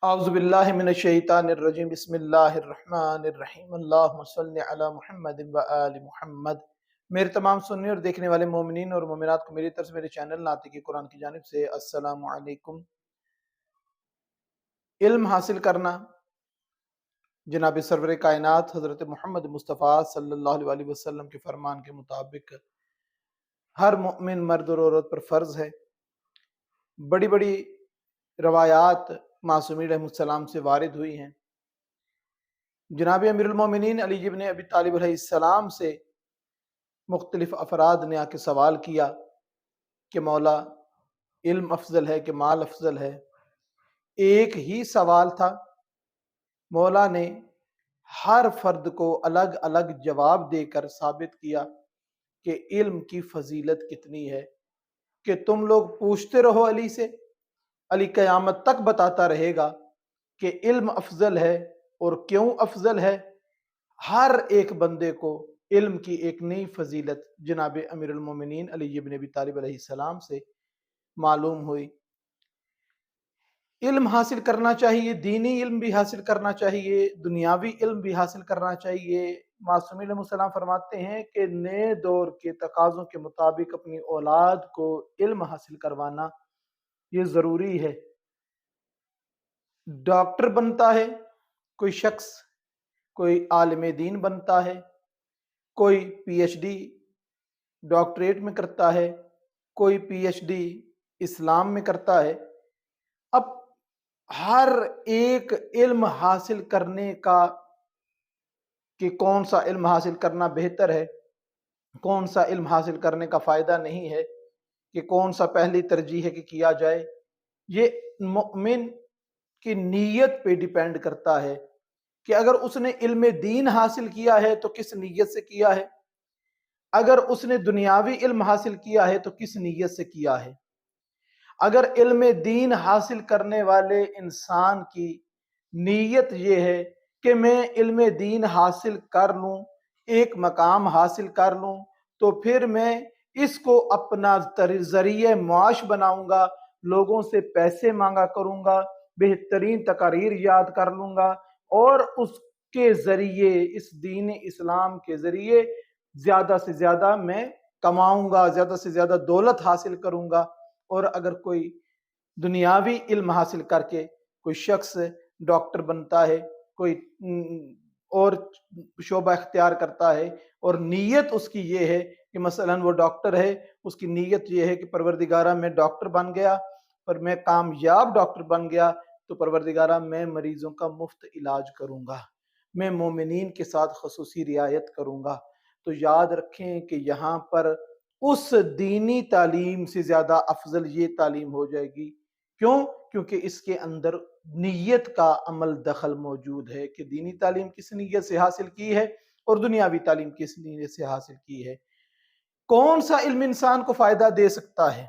اعوذ باللہ من الشیطان الرجیم بسم اللہ الرحمن الرحیم اللہم صلی علی محمد و آل محمد۔ میرے تمام سننے اور دیکھنے والے مومنین اور مومنات کو میری طرف سے میرے چینل ناطقِ قرآن کی جانب سے السلام علیکم۔ علم حاصل کرنا جناب سرور کائنات حضرت محمد مصطفیٰ صلی اللہ علیہ وسلم کے فرمان کے مطابق ہر مومن مرد اور عورت پر فرض ہے۔ بڑی بڑی روایات معصومین علیہ السلام سے وارد ہوئی ہیں۔ جناب امیر المومنین علی ابن ابی طالب علیہ السلام سے مختلف افراد نے آ کے سوال کیا کہ مولا علم افضل ہے کہ مال افضل ہے؟ ایک ہی سوال تھا، مولا نے ہر فرد کو الگ الگ جواب دے کر ثابت کیا کہ علم کی فضیلت کتنی ہے کہ تم لوگ پوچھتے رہو علی سے، علی قیامت تک بتاتا رہے گا کہ علم افضل ہے اور کیوں افضل ہے۔ ہر ایک بندے کو علم کی ایک نئی فضیلت جناب امیر المومنین علی ابن ابی طالب علیہ السلام سے معلوم ہوئی۔ علم حاصل کرنا چاہیے، دینی علم بھی حاصل کرنا چاہیے، دنیاوی علم بھی حاصل کرنا چاہیے۔ معصومین علیہ السلام فرماتے ہیں کہ نئے دور کے تقاضوں کے مطابق اپنی اولاد کو علم حاصل کروانا یہ ضروری ہے۔ ڈاکٹر بنتا ہے کوئی شخص، کوئی عالم دین بنتا ہے، کوئی پی ایچ ڈی ڈاکٹریٹ میں کرتا ہے، کوئی پی ایچ ڈی اسلام میں کرتا ہے۔ اب ہر ایک علم حاصل کرنے کا کہ کون سا علم حاصل کرنا بہتر ہے، کون سا علم حاصل کرنے کا فائدہ نہیں ہے، کہ کون سا پہلی ترجیح ہے کہ کیا جائے، یہ مومن کی نیت پہ ڈیپینڈ کرتا ہے کہ اگر اس نے علم دین حاصل کیا ہے تو کس نیت سے کیا ہے، اگر اس نے دنیاوی علم حاصل کیا ہے تو کس نیت سے کیا ہے۔ اگر علم دین حاصل کرنے والے انسان کی نیت یہ ہے کہ میں علم دین حاصل کر لوں، ایک مقام حاصل کر لوں، تو پھر میں اس کو اپنا ذریعہ معاش بناؤں گا، لوگوں سے پیسے مانگا کروں گا، بہترین تقاریر یاد کر لوں گا اور اس کے ذریعے، اس دین اسلام کے ذریعے زیادہ سے زیادہ میں کماؤں گا، زیادہ سے زیادہ دولت حاصل کروں گا۔ اور اگر کوئی دنیاوی علم حاصل کر کے کوئی شخص ڈاکٹر بنتا ہے، کوئی اور شعبہ اختیار کرتا ہے اور نیت اس کی یہ ہے کہ مثلا وہ ڈاکٹر ہے، اس کی نیت یہ ہے کہ پروردگارہ میں ڈاکٹر بن گیا، پر میں کامیاب ڈاکٹر بن گیا تو پروردگارہ میں مریضوں کا مفت علاج کروں گا، میں مومنین کے ساتھ خصوصی رعایت کروں گا۔ تو یاد رکھیں کہ یہاں پر اس دینی تعلیم سے زیادہ افضل یہ تعلیم ہو جائے گی۔ کیوں؟ کیونکہ اس کے اندر نیت کا عمل دخل موجود ہے کہ دینی تعلیم کس نیت سے حاصل کی ہے اور دنیاوی تعلیم کس نیت سے حاصل کی ہے۔ کون سا علم انسان کو فائدہ دے سکتا ہے،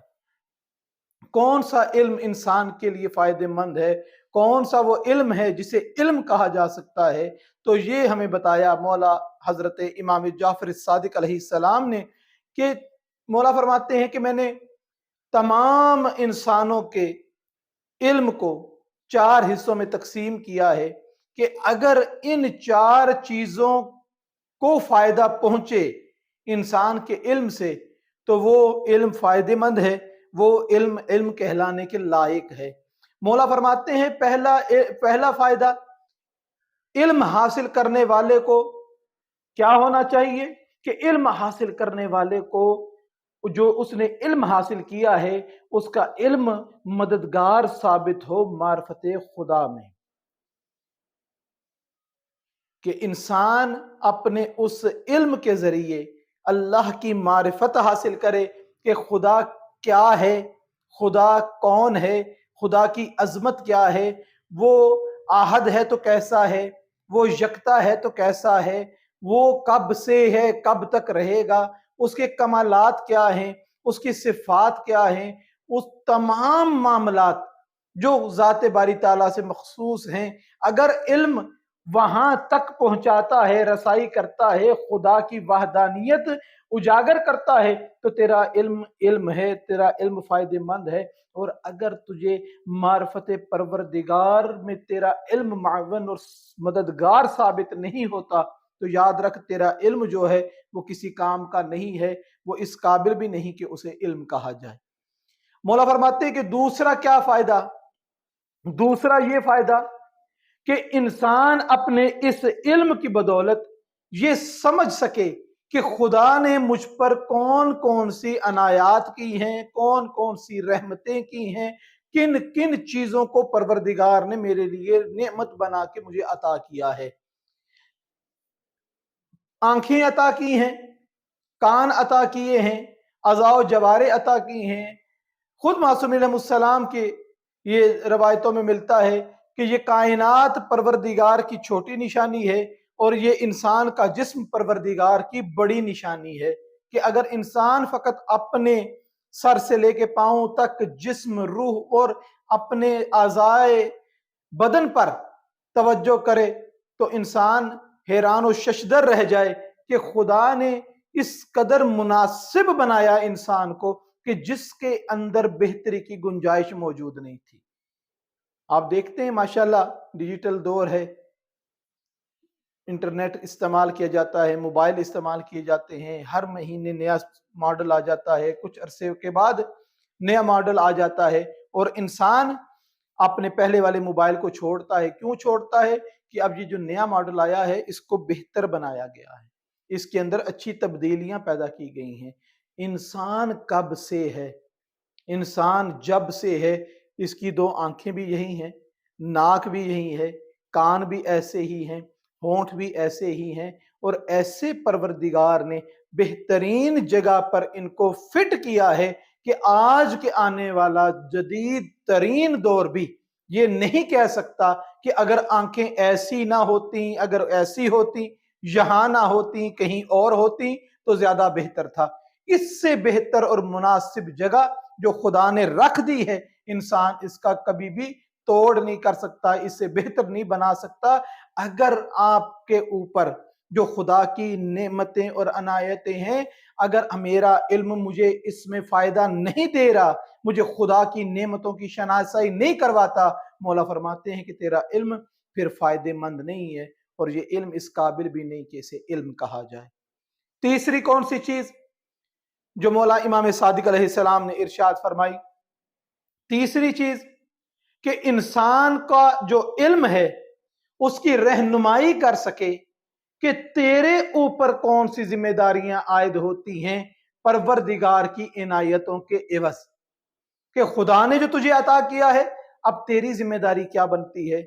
کون سا علم انسان کے لیے فائدہ مند ہے، کون سا وہ علم ہے جسے علم کہا جا سکتا ہے، تو یہ ہمیں بتایا مولا حضرت امام جعفر الصادق علیہ السلام نے کہ مولا فرماتے ہیں کہ میں نے تمام انسانوں کے علم کو 4 حصوں میں تقسیم کیا ہے کہ اگر ان 4 چیزوں کو فائدہ پہنچے انسان کے علم سے تو وہ علم فائدہ مند ہے، وہ علم کہلانے کے لائق ہے۔ مولا فرماتے ہیں پہلا فائدہ علم حاصل کرنے والے کو کیا ہونا چاہیے کہ علم حاصل کرنے والے کو جو اس نے علم حاصل کیا ہے اس کا علم مددگار ثابت ہو معرفت خدا میں، کہ انسان اپنے اس علم کے ذریعے اللہ کی معرفت حاصل کرے کہ خدا کیا ہے، خدا کون ہے، خدا کی عظمت کیا ہے، وہ احد ہے تو کیسا ہے، وہ یکتا ہے تو کیسا ہے، وہ کب سے ہے کب تک رہے گا، اس کے کمالات کیا ہیں، اس کی صفات کیا ہیں، اس تمام معاملات جو ذات باری تعالیٰ سے مخصوص ہیں۔ اگر علم वहां तक पहुंचाता है, रसाई करता है, खुदा की वहदानियत उजागर करता है, तो तेरा इल्म इल्म है, तेरा इल्म फायदेमंद है। और अगर तुझे मार्फत परवरदिगार में तेरा इल्म मावन और मददगार साबित नहीं होता, तो याद रख तेरा इल्म जो है वो किसी काम का नहीं है, वो इस काबिल भी नहीं कि उसे इल्म कहा जाए। मौला फरमाते हैं कि दूसरा क्या फायदा, दूसरा ये फायदा कि इंसान अपने इस इल्म की बदौलत ये समझ सके कि खुदा ने मुझ पर कौन कौन सी अनायात की हैं, कौन कौन सी रहमतें की हैं, किन किन चीजों को परवरदिगार ने मेरे लिए नेमत बना के मुझे अता किया है। आंखें अता की हैं, कान अता किए हैं, अज़ाओ जवारे अता की हैं। खुद मासूम अलैहिस्सलाम के ये रवायतों में मिलता है कि ये कायनात परवरदिगार की छोटी निशानी है और ये इंसान का जिस्म परवरदिगार की बड़ी निशानी है। कि अगर इंसान फकत अपने सर से लेके पांव तक जिस्म, रूह और अपने आज़ाए बदन पर तवज्जो करे तो इंसान हैरान और शशदर रह जाए कि खुदा ने इस कदर मुनासिब बनाया इंसान को कि जिसके अंदर बेहतरी की गुंजाइश मौजूद नहीं थी। आप देखते हैं माशाल्लाह डिजिटल दौर है, इंटरनेट इस्तेमाल किया जाता है, मोबाइल इस्तेमाल किए जाते हैं, हर महीने नया मॉडल आ जाता है, कुछ अरसे के बाद नया मॉडल आ जाता है और इंसान अपने पहले वाले मोबाइल को छोड़ता है। क्यों छोड़ता है? कि अब ये जो नया मॉडल आया है इसको बेहतर बनाया गया है, इसके अंदर अच्छी तब्दीलियां पैदा की गई हैं। इंसान कब से है? इंसान जब से है। इसकी दो आंखें भी यही हैं, नाक भी यही है, कान भी ऐसे ही हैं, होंठ भी ऐसे ही हैं और ऐसे परवरदिगार ने बेहतरीन जगह पर इनको फिट किया है कि आज के आने वाला जदीद तरीन दौर भी ये नहीं कह सकता कि अगर आंखें ऐसी ना होती, अगर ऐसी होती, यहां ना होती, कहीं और होती तो ज्यादा बेहतर था। इससे बेहतर और मुनासिब जगह जो खुदा ने रख दी है, इंसान इसका कभी भी तोड़ नहीं कर सकता, इससे बेहतर नहीं बना सकता। अगर आपके ऊपर जो खुदा की नेमतें और अनायतें हैं, अगर मेरा इल्म मुझे इसमें फायदा नहीं दे रहा, मुझे खुदा की नेमतों की शनासाई नहीं करवाता, मौला फरमाते हैं कि तेरा इल्म फिर फायदेमंद नहीं है और ये इल्म इस काबिल भी नहीं कि इसे इल्म कहा जाए। तीसरी कौन सी चीज जो मौला इमाम सादिक अलैहिस्सलाम ने इरशाद फरमाई, तीसरी चीज कि इंसान का जो इल्म है उसकी रहनुमाई कर सके कि तेरे ऊपर कौन सी जिम्मेदारियां आयद होती हैं परवरदिगार की इनायतों के एवज। कि खुदा ने जो तुझे अता किया है, अब तेरी जिम्मेदारी क्या बनती है,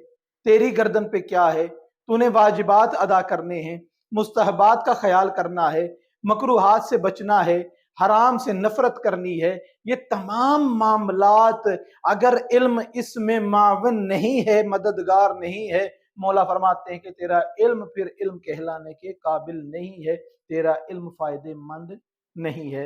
तेरी गर्दन पे क्या है। तूने वाजिबात अदा करने हैं, मुस्तहबात का ख्याल करना है, मकरूहात से बचना है, हराम से नफरत करनी है। ये तमाम मामलात अगर इल्म इसमें मावन नहीं है, मददगार नहीं है, मौला फरमाते हैं कि तेरा इल्म फिर इल्म कहलाने के काबिल नहीं है, तेरा इल्म फायदेमंद नहीं है।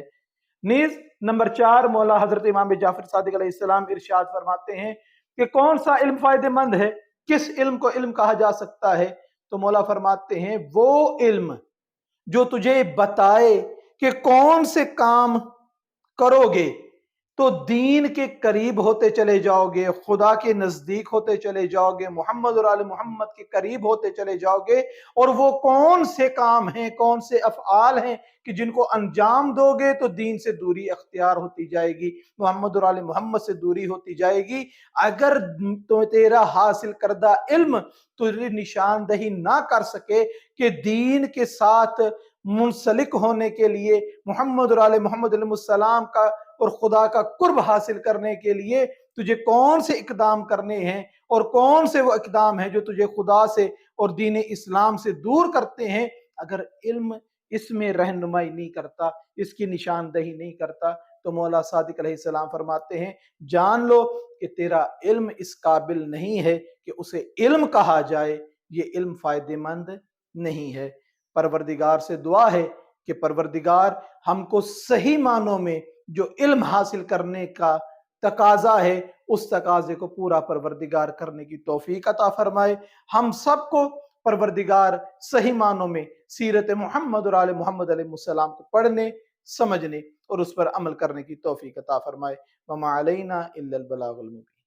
नीज नंबर 4, मौला हजरत इमाम जाफर सादिक अलैहिस्सलाम इरशाद फरमाते हैं कि कौन सा इल्म फायदेमंद है, किस इल्म को इल्म कहा जा सकता है। तो मौला फरमाते हैं वो इल्म जो तुझे बताए कि कौन से काम करोगे तो दीन के करीब होते चले जाओगे, खुदा के नजदीक होते चले जाओगे, मोहम्मद और आले मोहम्मद के करीब होते चले जाओगे। और वो कौन से काम हैं, कौन से अफआल हैं कि जिनको अंजाम दोगे तो दीन से दूरी अख्तियार होती जाएगी, मोहम्मद और आले मोहम्मद से दूरी होती जाएगी। अगर तो तेरा हासिल करदा इल्म तुझे निशानदही ना कर सके कि दीन के साथ मुंसलिक होने के लिए, मोहम्मद और आले मोहम्मद अलैहिस्सलाम का और खुदा का कुर्ब हासिल करने के लिए तुझे कौन से इकदाम करने हैं और कौन से वो इकदाम हैं जो तुझे खुदा से और दीन इस्लाम से दूर करते हैं, अगर इल्म इसमें रहनुमाई नहीं करता, इसकी निशानदही नहीं करता, तो मौला सादिक अलैहिस्सलाम फरमाते हैं जान लो कि तेरा इल्म इस काबिल नहीं है कि उसे इल्म कहा जाए, ये इल्म फायदेमंद नहीं है। परवरदिगार से दुआ है कि परवरदिगार हमको सही मानों में जो इल्म हासिल करने का तकाजा है उस तकाजे को पूरा परवरदिगार करने की तौफीक अता फरमाए। हम सबको پروردگار صحیح معنوں میں سیرت محمد اور آل محمد علیہ السلام کو پڑھنے، سمجھنے اور اس پر عمل کرنے کی توفیق عطا فرمائے۔ وما علینا الا البلاغ المبین۔